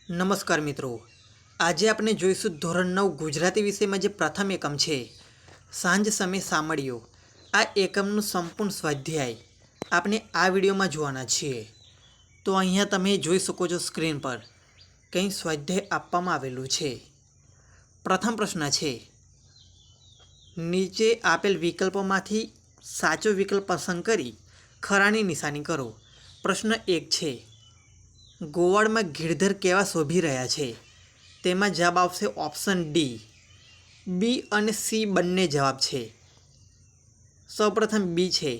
નમસ્કાર મિત્રો, આજે આપણે જોઈશું ધોરણ 9 ગુજરાતી વિષયમાં જે પ્રથમ એકમ છે સાંજ સમય સાંભળ્યો. આ એકમનું સંપૂર્ણ સ્વાધ્યાય આપણે આ વિડીયોમાં જોવાના છીએ. તો અહીંયા તમે જોઈ શકો છો સ્ક્રીન પર કંઈ સ્વાધ્યાય આપવામાં આવેલું છે. પ્રથમ પ્રશ્ન છે, નીચે આપેલ વિકલ્પોમાંથી સાચો વિકલ્પ પસંદ કરી ખરાની નિશાની કરો. પ્રશ્ન 1 છે, ગોવાળમાં ગિરધર કેવા શોભી રહ્યા છે? તેમાં જવાબ આવશે ઓપ્શન ડી. બી અને સી બંને જવાબ છે. સૌપ્રથમ બી છે,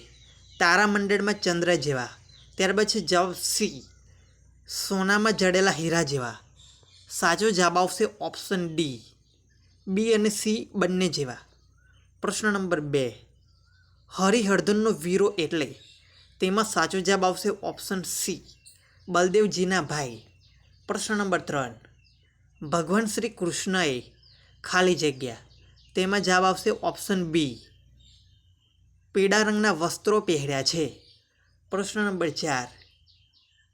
તારામંડળમાં ચંદ્ર જેવા. ત્યારબાદ છે જવાબ સી, સોનામાં જડેલા હીરા જેવા. સાચો જવાબ આવશે ઓપ્શન ડી, બી અને સી બંને જેવા. પ્રશ્ન નંબર 2, હરિહરધનનો વીરો એટલે? તેમાં સાચો જવાબ આવશે ઓપ્શન સી, બલદેવજીના ભાઈ. પ્રશ્ન નંબર 3, ભગવાન શ્રી કૃષ્ણએ ખાલી જગ્યા. તેમાં જવાબ આવશે ઓપ્શન બી, પીળા રંગના વસ્ત્રો પહેર્યા છે. પ્રશ્ન નંબર 4,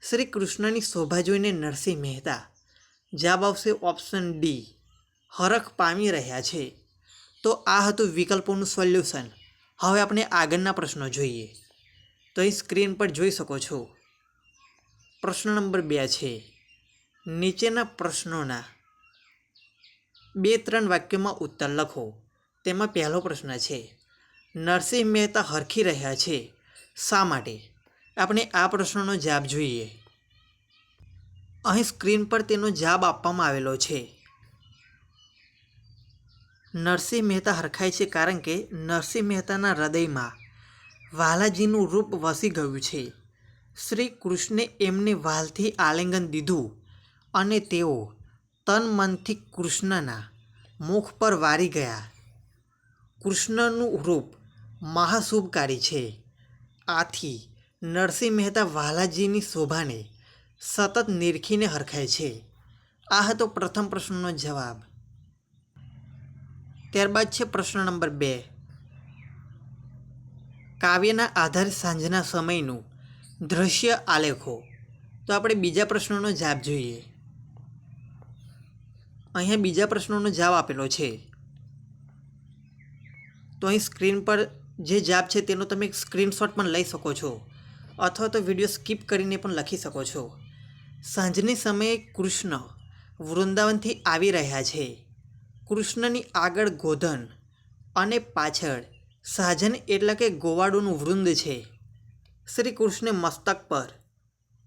શ્રી કૃષ્ણની શોભા જોઈને નરસિંહ મહેતા. જવાબ આવશે ઓપ્શન ડી, હરખ પામી રહ્યા છે. તો આ હતું વિકલ્પોનું સોલ્યુશન. હવે આપણે આગળના પ્રશ્નો જોઈએ. તો અહીં સ્ક્રીન પર જોઈ શકો છો. પ્રશ્ન નંબર 2 છે, નીચેના પ્રશ્નોના 2-3 વાક્યોમાં ઉત્તર લખો. તેમાં પહેલો પ્રશ્ન છે, નરસિંહ મહેતા હરખી રહ્યા છે, શા માટે? આપણે આ પ્રશ્નનો જવાબ જોઈએ. અહીં સ્ક્રીન પર તેનો જવાબ આપવામાં આવેલો છે. નરસિંહ મહેતા હરખાય છે કારણ કે નરસિંહ મહેતાના હૃદયમાં વાલાજીનું રૂપ વસી ગયું છે. શ્રી કૃષ્ણે એમને વાલથી આલિંગન દીધું અને તેઓ તન મનથી કૃષ્ણના મુખ પર વારી ગયા. કૃષ્ણનું રૂપ મહાશુભકારી છે. આથી નરસિંહ મહેતા વાલાજીની શોભાને સતત નિરખીને હરખાય છે. આ હતો પ્રથમ પ્રશ્નનો જવાબ. ત્યારબાદ છે પ્રશ્ન નંબર 2, કાવ્યના આધારે સાંજના સમયનું દ્રશ્ય આલેખો. તો આપણે બીજા પ્રશ્નનો જવાબ જોઈએ. અહીંયા બીજા પ્રશ્નનો જવાબ આપેલો છે. તો અહીં સ્ક્રીન પર જે જવાબ છે તેનો તમે સ્ક્રીનશોટ પણ લઈ શકો છો અથવા તો વિડીયો સ્કીપ કરીને પણ લખી શકો છો. સાંજની સમયે કૃષ્ણ વૃંદાવનથી આવી રહ્યા છે. કૃષ્ણની આગળ ગોધન અને પાછળ સાજન એટલે કે ગોવાળોનું વૃંદ છે. શ્રી કૃષ્ણે મસ્તક પર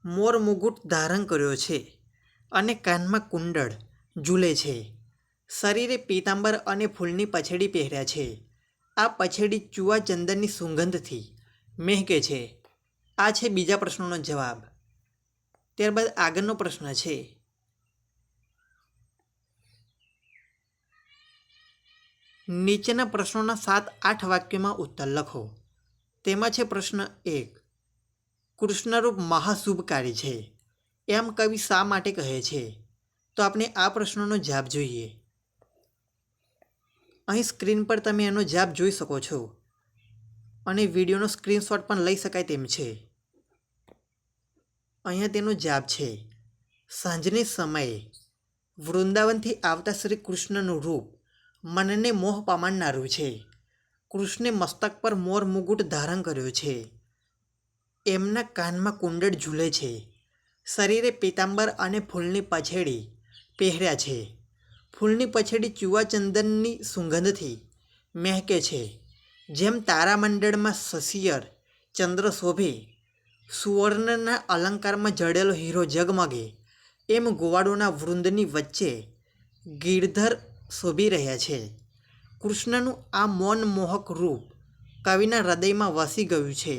મોર મુગુટ ધારણ કર્યો છે અને કાનમાં કુંડળ ઝૂલે છે. શરીરે પીતાંબર અને ફૂલની પછેડી પહેર્યા છે. આ પછેડી ચુવા ચંદનની સુગંધથી મહેકે છે. આ છે બીજા પ્રશ્નનો જવાબ. ત્યારબાદ આગળનો પ્રશ્ન છે, નીચેના પ્રશ્નોના 7-8 વાક્યોમાં ઉત્તર લખો. તેમાં છે પ્રશ્ન 1, કૃષ્ણરૂપ મહાશુભકારી છે એમ કવિ શા માટે કહે છે? તો આપણે આ પ્રશ્નનો જવાબ જોઈએ. અહીં સ્ક્રીન પર તમે એનો જવાબ જોઈ શકો છો અને વિડીયોનો સ્ક્રીનશોટ પણ લઈ શકાય તેમ છે. અહીંયા તેનો જવાબ છે, સાંજને સમયે વૃંદાવનથી આવતા શ્રી કૃષ્ણનું રૂપ મનને મોહ પામાડનારું છે. કૃષ્ણે મસ્તક પર મોર મુગુટ ધારણ કર્યો છે. એમના કાનમાં કુંડળ ઝૂલે છે. શરીરે પીતાંબર અને ફૂલની પછેડી પહેર્યા છે. ફૂલની પછેડી ચુવા ચંદનની સુગંધથી મહેકે છે. જેમ તારામંડળમાં સશિયર ચંદ્ર શોભે, સુવર્ણના અલંકારમાં જડેલો હીરો ઝગમગે, એમ ગોવાળોના વૃંદની વચ્ચે ગિરધર શોભી રહ્યા છે. કૃષ્ણનું આ મનમોહક રૂપ કવિના હૃદયમાં વસી ગયું છે.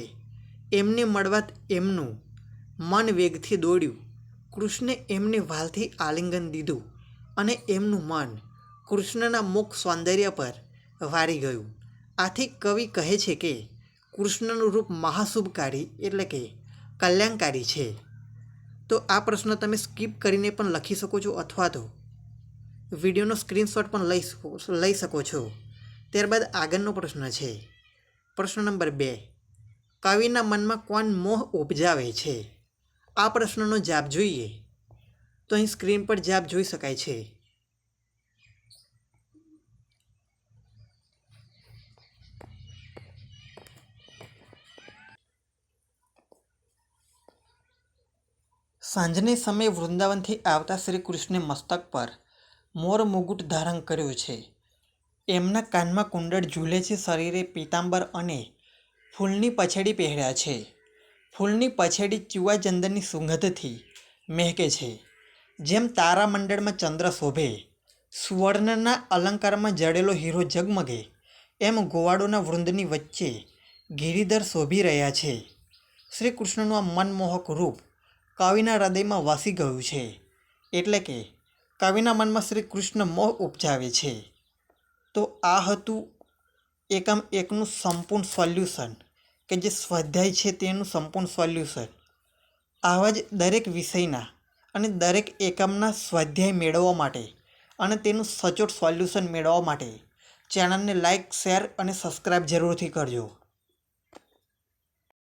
એમને મળવા એમનું મન વેગથી દોડ્યું. કૃષ્ણે એમને વાલથી આલિંગન દીધું અને એમનું મન કૃષ્ણના મુખ સૌંદર્ય પર વારી ગયું. આથી કવિ કહે છે કે કૃષ્ણનું રૂપ મહાશુભકારી એટલે કે કલ્યાણકારી છે. તો આ પ્રશ્ન તમે સ્કીપ કરીને પણ લખી શકો છો અથવા તો વિડીયોનો સ્ક્રીનશોટ પણ લઈ શકો છો. ત્યારબાદ આગળનો પ્રશ્ન છે, પ્રશ્ન નંબર 2, કવિના મનમાં કોણ મોહ ઉપજાવે છે? આ પ્રશ્નનો જવાબ જોઈએ. તો અહીં સ્ક્રીન પર જવાબ જોઈ શકાય છે. સાંજને સમયે વૃંદાવનથી આવતા શ્રી કૃષ્ણે મસ્તક પર મોર મુગુટ ધારણ કર્યું છે. એમના કાનમાં કુંડળ ઝૂલે છે. શરીરે પીતાંબર અને ફૂલની પછેડી પહેર્યા છે. ફૂલની પછેડી ચુવાચંદનની સુગંધથી મહેકે છે. જેમ તારામંડળમાં ચંદ્ર શોભે, સુવર્ણના અલંકારમાં જડેલો હીરો ઝગમગે, એમ ગોવાળોના વૃંદની વચ્ચે ગિરિધર શોભી રહ્યા છે. શ્રી કૃષ્ણનું આ મનમોહક રૂપ કવિના હૃદયમાં વસી ગયું છે. એટલે કે કવિના મનમાં શ્રી કૃષ્ણ મોહ ઉપજાવે છે. તો આ હતું એકમ એકનું સંપૂર્ણ સોલ્યુશન, કે જે સ્વાધ્યાય છે તેનું સંપૂર્ણ સોલ્યુશન. આવા જ દરેક વિષયના અને દરેક એકમના સ્વાધ્યાય મેળવવા માટે અને તેનું સચોટ સોલ્યુશન મેળવવા માટે ચેનલને લાઇક, શેર અને સબસ્ક્રાઈબ જરૂરથી કરજો.